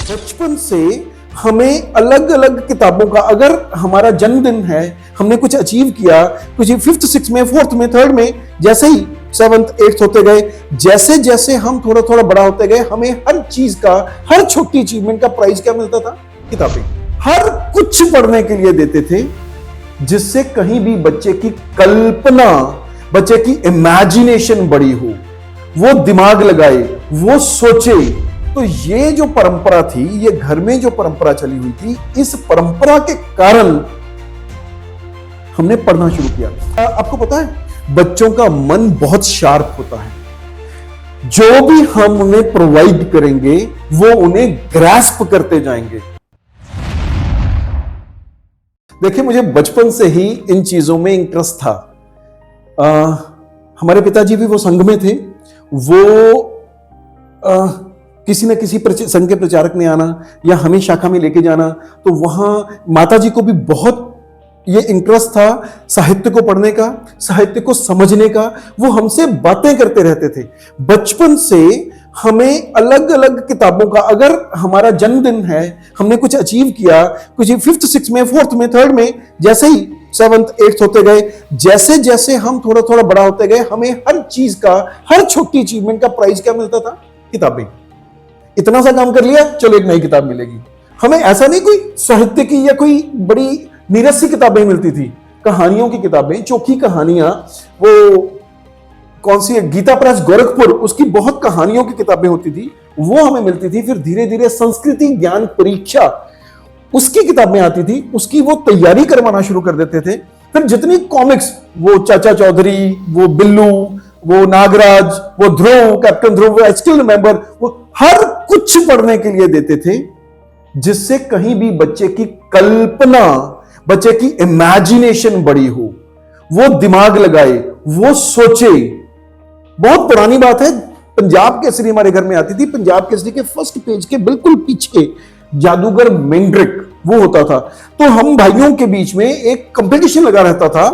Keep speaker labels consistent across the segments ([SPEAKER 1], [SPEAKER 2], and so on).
[SPEAKER 1] बचपन से हमें अलग अलग किताबों का, अगर हमारा जन्मदिन है, हमने कुछ अचीव किया, कुछ फिफ्थ सिक्स में, फोर्थ में, थर्ड में, जैसे ही सेवंथ एट्थ होते गए, जैसे जैसे हम थोड़ा थोड़ा बड़ा होते गए, हमें हर चीज का, हर छोटी अचीवमेंट का प्राइज क्या मिलता था? किताबें। हर कुछ पढ़ने के लिए देते थे जिससे कहीं भी बच्चे की कल्पना, बच्चे की इमेजिनेशन बड़ी हो, वो दिमाग लगाए, वो सोचे। तो ये जो परंपरा थी, ये घर में जो परंपरा चली हुई थी, इस परंपरा के कारण हमने पढ़ना शुरू किया। आपको पता है, बच्चों का मन बहुत शार्प होता है। जो भी हम उन्हें प्रोवाइड करेंगे वो उन्हें ग्रास्प करते जाएंगे। देखिए, मुझे बचपन से ही इन चीजों में इंटरेस्ट था। हमारे पिताजी भी वो संघ में थे। वो किसी न किसी संघ के प्रचारक में आना या हमें शाखा में लेके जाना, तो वहां माताजी को भी बहुत ये इंटरेस्ट था साहित्य को पढ़ने का, साहित्य को समझने का। वो हमसे बातें करते रहते थे। बचपन से हमें अलग अलग किताबों का, अगर हमारा जन्मदिन है, हमने कुछ अचीव किया, कुछ फिफ्थ सिक्स में, फोर्थ में, थर्ड में, जैसे ही सेवंथ एट्थ होते गए, जैसे जैसे हम थोड़ा थोड़ा बड़ा होते गए, हमें हर चीज का, हर छोटी अचीवमेंट का प्राइज क्या मिलता था? किताबें। इतना सा काम कर लिया, चलो एक नई किताब मिलेगी। हमें ऐसा नहीं कोई साहित्य की या कोई बड़ी नीरस सी किताबें मिलती थी, कहानियों की किताबें, चोखी कहानियां। वो कौन सी है, गीता प्रेस गोरखपुर, उसकी बहुत कहानियों की किताबें होती थी, वो हमें मिलती थी। फिर धीरे धीरे संस्कृति ज्ञान परीक्षा, उसकी किताबें आती थी, उसकी वो तैयारी करवाना शुरू कर देते थे। फिर जितनी कॉमिक्स, वो चाचा चौधरी, वो बिल्लू, वो नागराज, वो Dhruv, captain Dhruv, I still remember, वो हर कुछ पढ़ने के लिए देते थे जिससे कहीं भी बच्चे की कल्पना, बच्चे की इमेजिनेशन बड़ी हो, वो दिमाग लगाए, वो सोचे। बहुत पुरानी बात है, पंजाब केसरी हमारे घर में आती थी। पंजाब केसरी के फर्स्ट पेज के बिल्कुल पीछे जादूगर मेंड्रिक वो होता था। तो हम भाइयों के बीच में एक कंपटीशन लगा रहता था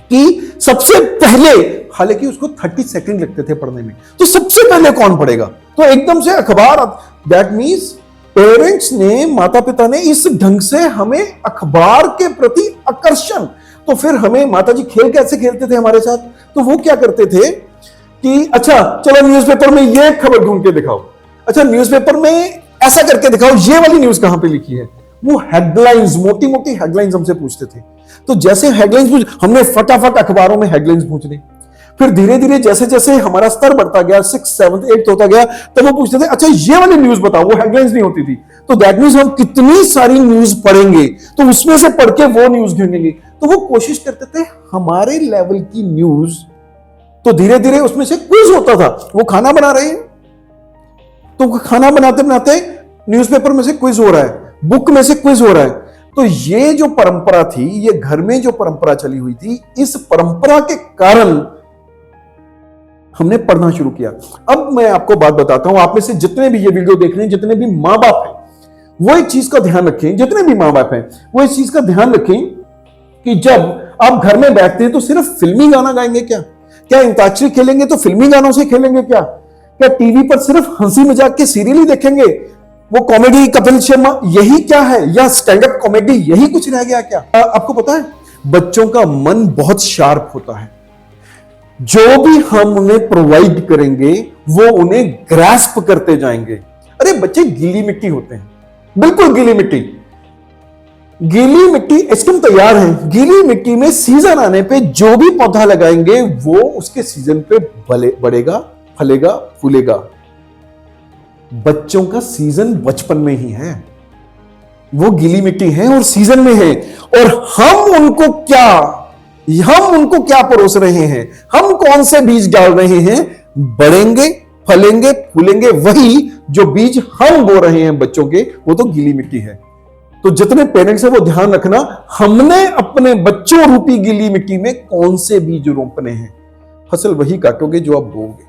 [SPEAKER 1] कि सबसे पहले, हालांकि उसको 30 सेकंड लगते थे पढ़ने में, तो सबसे पहले कौन पढ़ेगा? तो एकदम से अखबार, दैट मींस पेरेंट्स ने, माता पिता ने इस ढंग से हमें अखबार के प्रति आकर्षण। तो फिर हमें माताजी खेल कैसे खेलते थे हमारे साथ, तो वो क्या करते थे कि अच्छा चलो न्यूज़पेपर में ये खबर ढूंढ के दिखाओ, अच्छा न्यूज़पेपर में ऐसा करके दिखाओ, ये वाली न्यूज़ कहां पे लिखी है। वो हेडलाइंस, मोटी मोटी हेडलाइंस हमसे पूछते थे। तो जैसे हेडलाइंस हमने फटाफट अखबारों में हेडलाइंस पूछ ली। फिर धीरे धीरे जैसे जैसे हमारा स्तर बढ़ता गया, 6th 7th 8th होता गया, तब वो पूछते थे अच्छा ये वाली न्यूज़ बताओ। वो हेडलाइंस नहीं होती थी। तो दैट मींस हम कितनी सारी न्यूज़ पढ़ेंगे, तो उसमें से पढ़ के वो न्यूज़ ढूंढेंगे। तो वो कोशिश करते थे हमारे लेवल की न्यूज़। तो धीरे धीरे उसमें से क्विज होता था। वो खाना बना रहे हैं, तो खाना बनाते बनाते न्यूज़पेपर में से क्विज हो रहा है, बुक में से क्विज हो रहा है। तो ये जो परंपरा थी, ये घर में जो परंपरा चली हुई थी, इस परंपरा के कारण हमने पढ़ना शुरू किया। अब मैं आपको बात बताता हूं, आप में से जितने भी ये वीडियो देख रहे हैं, जितने भी मां बाप हैं, वो एक चीज का ध्यान रखें, जितने भी मां बाप हैं वो इस चीज का ध्यान रखें कि जब आप घर में बैठते हैं तो सिर्फ फिल्मी गाना गाएंगे क्या? क्या अंताक्षरी खेलेंगे तो फिल्मी गानों से खेलेंगे क्या? क्या टीवी पर सिर्फ हंसी मजाक के सीरियल ही देखेंगे? वो कॉमेडी कपिल शर्मा यही क्या है, या स्टैंड अप कॉमेडी यही कुछ रह गया क्या? आपको पता है, बच्चों का मन बहुत शार्प होता है। जो भी हम उन्हें प्रोवाइड करेंगे वो उन्हें ग्रास्प करते जाएंगे। अरे बच्चे गीली मिट्टी होते हैं, बिल्कुल गीली मिट्टी। गीली मिट्टी एकदम तैयार है। गीली मिट्टी में सीजन आने पे जो भी पौधा लगाएंगे वो उसके सीजन पे बढ़ेगा, फलेगा, फूलेगा। बच्चों का सीजन बचपन में ही है, वो गीली मिट्टी है और सीजन में है। और हम उनको क्या परोस रहे हैं, हम कौन से बीज डाल रहे हैं? बढ़ेंगे, फलेंगे, फूलेंगे। वही जो बीज हम बो रहे हैं बच्चों के, वो तो गीली मिट्टी है। तो जितने पेरेंट्स हैं वो ध्यान रखना, हमने अपने बच्चों रूपी गीली मिट्टी में कौन से बीज रोपने हैं। फसल वही काटोगे जो आप बोओगे।